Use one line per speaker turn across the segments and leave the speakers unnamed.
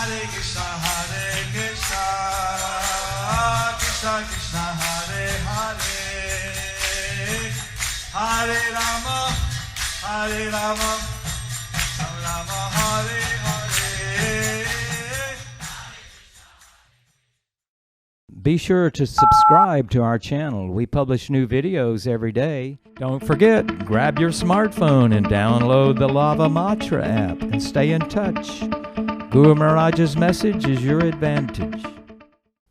Krishna Krishna Hare Hare, Hare Rama, Hare Rama, Rama Hare Hare.
Be sure to subscribe to our channel. We publish new videos every day. Don't forget, grab your smartphone and download the Lava Matra app and stay in touch. Guru Maharaj's message is your advantage.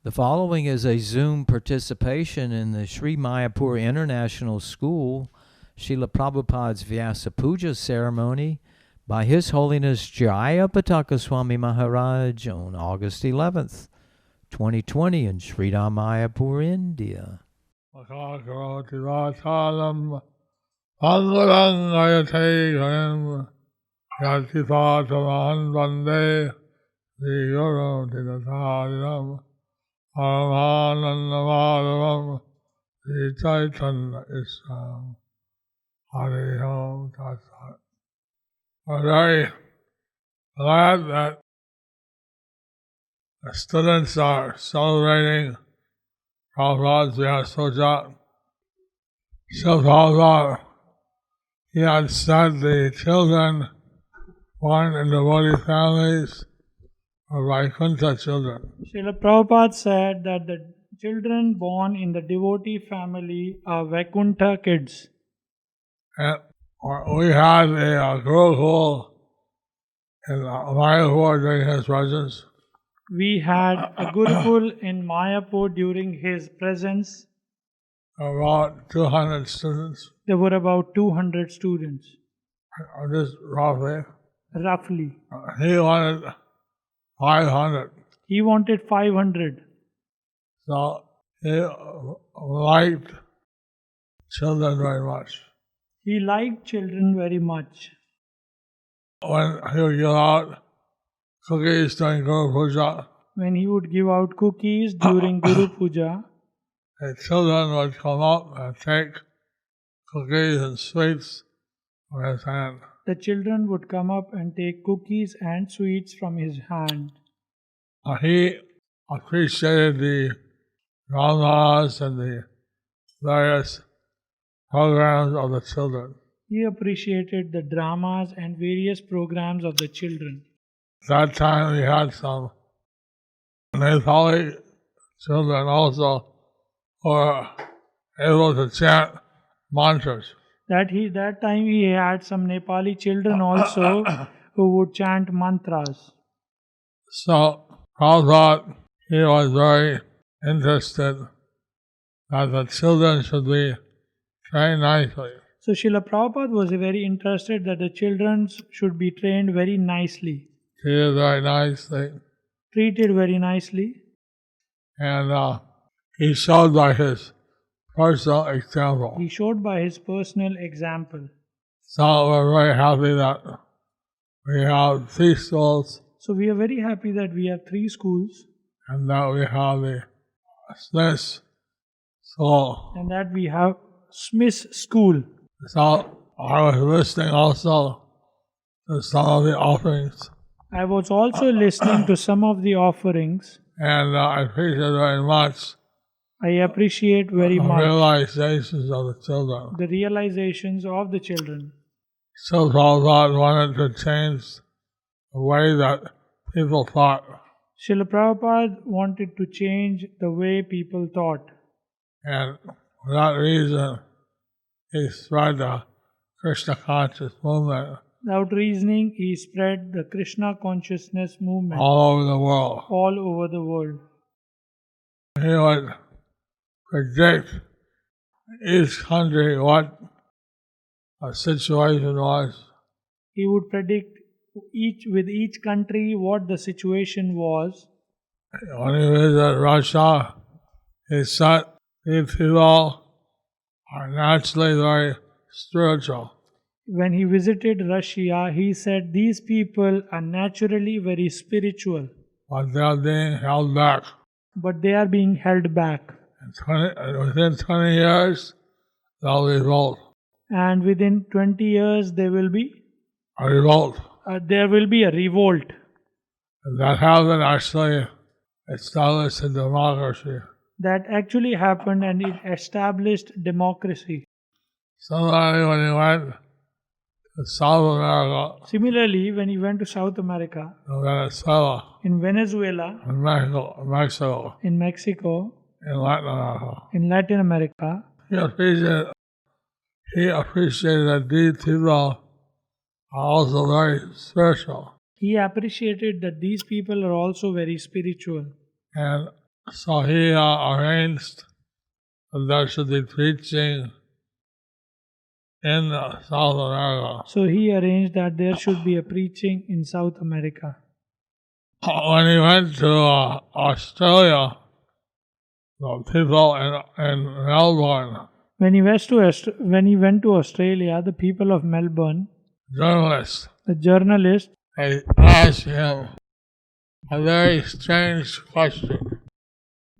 The following is a Zoom participation in the Sri Mayapur International School Srila Prabhupada's Vyasa-puja ceremony by His Holiness Jayapataka Swami Maharaj on August 11th. 2020 in Sri Mayapur, India.
We're very glad that the students are celebrating Prabhupada's Vyasa-puja. Srila Prabhupada, he had said the children born in devotee families are Vaikuntha children.
Srila Prabhupada said that the children born in the devotee family are Vaikuntha kids.
And we had a Gurukul in Mayapur during his presence.
We had a Gurukul in Mayapur during his presence.
About 200 students.
There were about 200 students.
Just roughly.
Roughly.
He wanted 500.
He wanted 500.
So he liked children very much.
He liked children very much.
When he would give out cookies during Guru Puja,
When he would give out cookies during Guru Puja,
the children would come up and take cookies and sweets from his hand.
the children would come up and take cookies and sweets from his hand.
He appreciated the dramas and the various programs of the children.
He appreciated the dramas and various programs of the children.
At that time we had some Nepali children also who were able to chant mantras.
That time he had some Nepali children also who would chant mantras.
So Prabhupada, he was very interested that the children should be trained nicely.
So Srila Prabhupada was very interested that the children should be trained very nicely,
Treated very nicely.
treated very nicely.
And he showed by his personal example.
He showed by his personal example.
So we're very happy that we have 3 schools
So we are very happy that we have 3 schools
and that we have the SMIS school.
and that we have SMIS school.
So I was listening also to some of the offerings,
I was also listening to some of the offerings.
and I appreciate very much
I appreciate very
the
much
realizations of the children.
the realizations of the children.
So Prabhupada wanted to change the way that people thought,
Srila Prabhupada wanted to change the way people thought.
and for that reason he spread the Krishna conscious movement
Without reasoning, he spread the Krishna consciousness movement
all over the world.
all over the world.
He would predict each country what a situation was.
He would predict with each country what the situation was.
When he visited Russia, he said these people are naturally very spiritual.
When he visited Russia, he said these people are naturally very spiritual,
but they are being held back.
but they are being held back.
Within 20 years, they'll revolt.
And within 20 years, there will be
A revolt.
a revolt.
that happened actually established a democracy.
That actually happened and it established democracy.
Similarly, when he went to South America,
Similarly, when he went to South America,
Venezuela,
in Venezuela,
in Mexico,
in Mexico,
in Latin America,
in Latin America,
he appreciated that these people are also very spiritual.
he appreciated that these people are also very spiritual.
And so he arranged that there should be preaching in South America.
So he arranged that there should be a preaching in South America.
When he went to Australia, the people in Melbourne,
When he went to Australia, the people of Melbourne,
journalists,
the journalists,
they asked him a very strange question.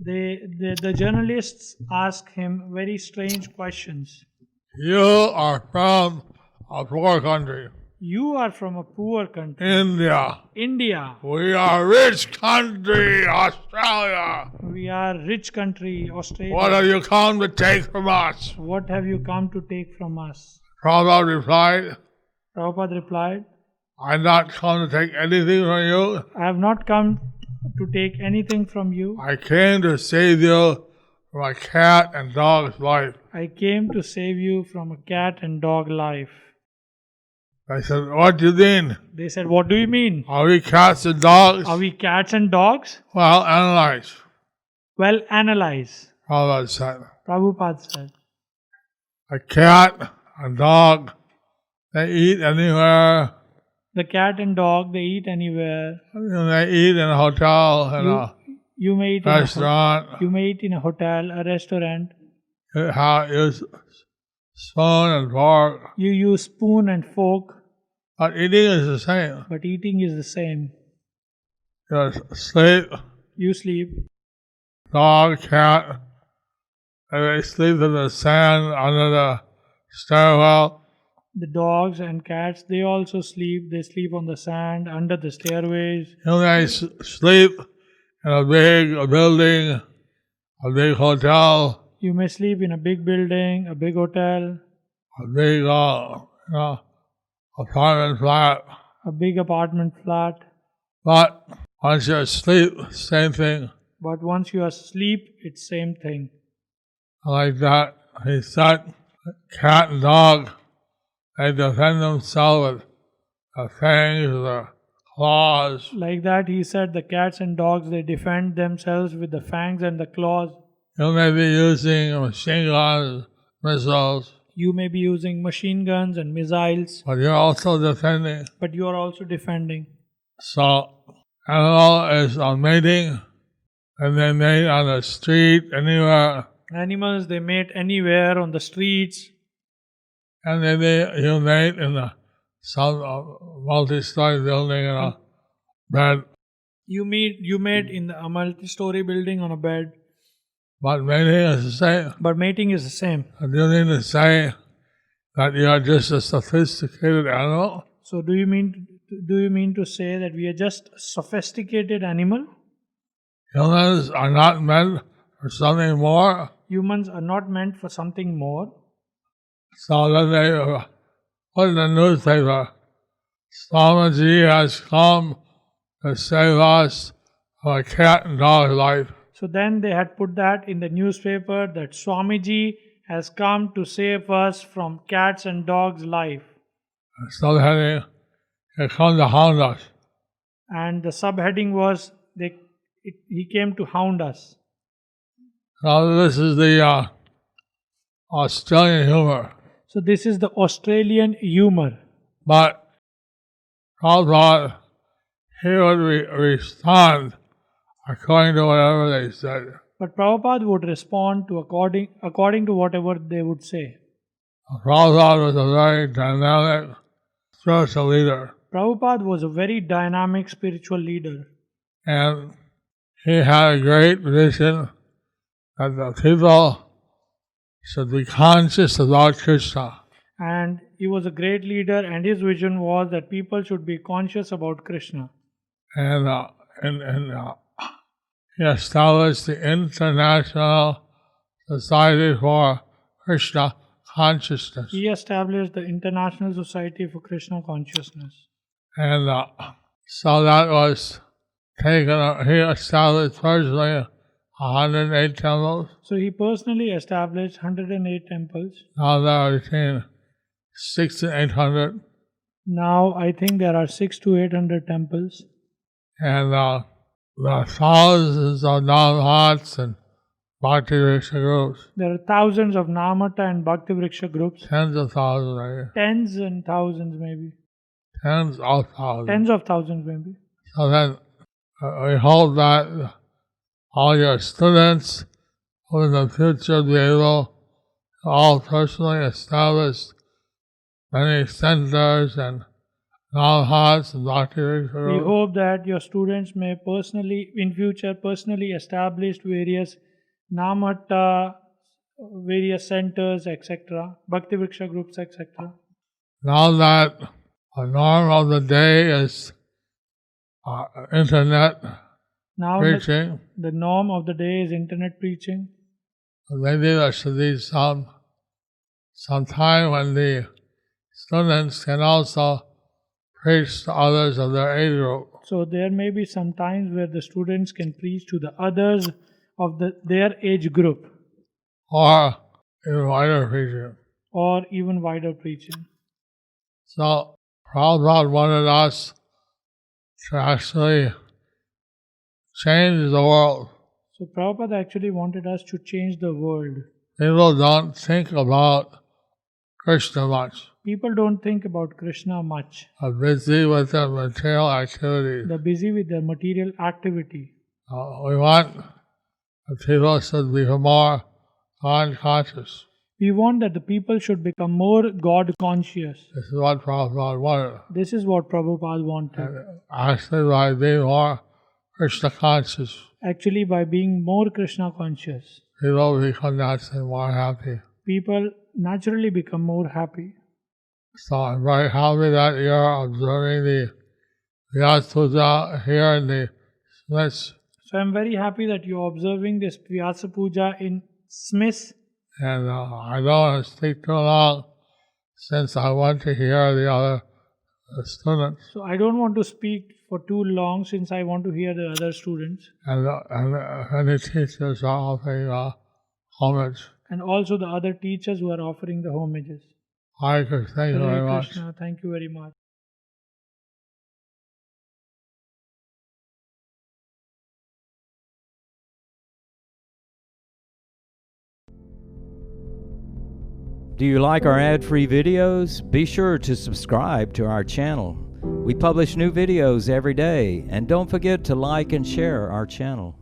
the journalists asked him very strange questions.
You are from a poor country,
You are from a poor country,
India.
India.
We are a rich country, Australia.
We are rich country, Australia.
What have you come to take from us?
What have you come to take from us?
Prabhupada replied,
Prabhupada replied,
I've not come to take anything from you.
I have not come to take anything from you.
I came to save you from a cat and dog's life.
I came to save you from a cat and dog life.
I said, what do you mean?
They said, what do you mean?
Are we cats and dogs?
Are we cats and dogs?
Well, analyze.
Well, analyze.
Prabhupada said,
Prabhupada said,
a cat, a dog, they eat anywhere.
the cat and dog, they eat anywhere.
They eat in a hotel, in
You may eat
a restaurant.
you may eat in a hotel, a restaurant.
You use spoon and fork.
You use spoon and fork,
But eating is the same.
but eating is the same.
You sleep,
You sleep.
dog, cat, and they sleep in the sand under the stairwell.
The dogs and cats, they also sleep. They sleep on the sand, under the stairways.
You may sleep in a big building, a big hotel,
You may sleep in a big building, a big hotel,
a big apartment flat.
a big apartment flat.
But once you're asleep, same thing.
But once you are asleep, it's same thing.
Like that, he said, cat and dog, they defend themselves with the fangs, the claws.
Like that, he said, the cats and dogs, they defend themselves with the fangs and the claws.
You may be using machine guns, missiles,
You may be using machine guns and missiles,
but you're also defending.
but you are also defending.
So, animal is on mating, and they mate on the street, anywhere,
Animals, they mate anywhere on the streets,
and you mate in some multi-story building in a bed.
You mate in a multi-story building on a bed,
But mating is the same.
but mating is the same.
And you mean to say that you are just a sophisticated animal?
So do you mean to say that we are just a sophisticated animal?
Humans are not meant for something more.
Humans are not meant for something more.
So then they put in the newspaper, Swami has come to save us from a cat and dog life.
So then they had put that in the newspaper that Swamiji has come to save us from cats and dogs' life.
Subheading, he come to hound us.
And the subheading was, he came to hound us.
Now this is the Australian humor.
So this is the Australian humor.
But Prabhupada, he would respond according to whatever they said.
But Prabhupada would respond to according to whatever they would say.
Prabhupada was a very dynamic spiritual leader.
Prabhupada was a very dynamic spiritual leader.
And he had a great vision that the people should be conscious about Krishna.
And he was a great leader, and his vision was that people should be conscious about Krishna.
and he established the International Society for Krishna Consciousness.
He established the International Society for Krishna Consciousness.
And so that was taken, he established personally 108 temples.
So he personally established 108 temples.
Now there are between 600 and 800.
Now I think there are 600 to 800 temples.
And the thousands of Namhats and Bhakti Vriksha groups.
There are thousands of Namata and Bhakti Vriksha groups.
Tens of thousands, maybe.
Tens and thousands, maybe.
Tens of thousands.
Tens of thousands, maybe.
So then we hope that all your students who in the future be able to all personally establish many centers and Namhats and Bhakti Vriksha
We
groups.
hope that your students may personally, in future, personally establish various Namata, various centers, etc., Bhakti Vriksha groups, etc.
Now that the norm of the day is internet
Now
preaching,
the norm of the day is internet preaching.
maybe there should be some time when the students can also preach to others of their age group.
So there may be some times where the students can preach to the others of their age group,
Or even wider preaching.
or even wider preaching.
So Prabhupada wanted us to actually change the world.
So Prabhupada actually wanted us to change the world.
People don't think about Krishna much.
People don't think about Krishna much.
Are busy with their material activities.
They're busy with their material activity.
We want that people should become more God conscious.
We want that the people should become more God conscious.
This is what Prabhupada wanted.
This is what Prabhupada wanted.
And actually, by being more Krishna conscious,
Actually, by being more Krishna conscious,
people become naturally more happy.
people naturally become more happy.
So I'm very happy that you're observing the Vyasa-puja here in the SMIS.
So I'm very happy that you're observing this Vyasa-puja in SMIS.
And I don't want to speak too long since I want to hear the other students.
So I don't want to speak for too long since I want to hear the other students.
And the teachers are offering homage.
And also the other teachers who are offering the homages.
Hare Krishna, thank you very
Hare
much.
Krishna, thank you very much.
Do you like our ad-free videos? Be sure to subscribe to our channel. We publish new videos every day, and don't forget to like and share our channel.